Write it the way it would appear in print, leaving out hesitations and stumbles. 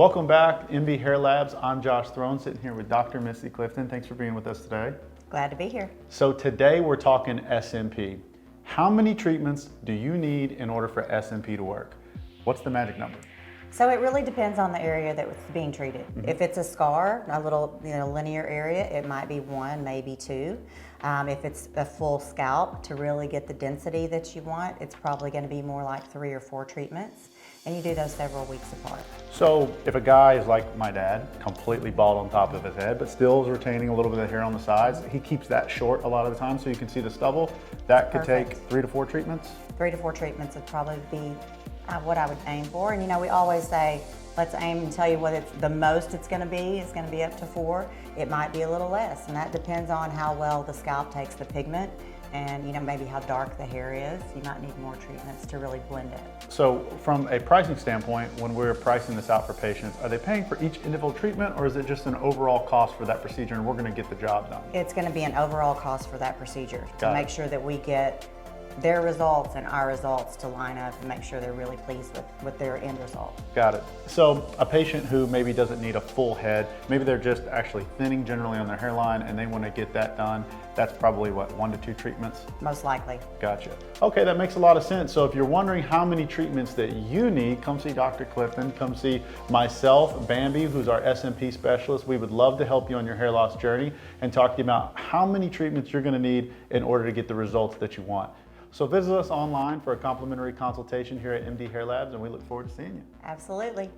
Welcome back, MB Hair Labs. I'm Josh Throne, sitting here with Dr. Missy Clifton. Thanks for being with us today. Glad to be here. So today we're talking SMP. How many treatments do you need in order for SMP to work? What's the magic number? So it really depends on the area that was being treated. If it's a scar, a little linear area, it might be one, maybe two. If it's a full scalp, to really get the density that you want, it's probably going to be more like 3 or 4 treatments. And you do those several weeks apart. So if a guy is like my dad, completely bald on top of his head, but still is retaining a little bit of hair on the sides, he keeps that short a lot of the time so you can see the stubble. That could take 3 to 4 treatments? 3 to 4 treatments would probably be what I would aim for. And we always say, let's aim and tell you what it's the most it's going to be. It's going to be up to 4. It might be a little less, and that depends on how well the scalp takes the pigment and maybe how dark the hair is. You might need more treatments to really blend it. So from a pricing standpoint, when we're pricing this out for patients, are they paying for each individual treatment, or is it just an overall cost for that procedure and we're going to get the job done? It's going to be an overall cost for that procedure to make sure that we get their results and our results to line up and make sure they're really pleased with their end result. Got it. So a patient who maybe doesn't need a full head, maybe they're just actually thinning generally on their hairline and they want to get that done, that's probably what, 1 to 2 treatments? Most likely. Gotcha. Okay, that makes a lot of sense. So if you're wondering how many treatments that you need, come see Dr. Clifton, come see myself, Bambi, who's our SMP specialist. We would love to help you on your hair loss journey and talk to you about how many treatments you're going to need in order to get the results that you want. So visit us online for a complimentary consultation here at MD Hair Labs, and we look forward to seeing you. Absolutely.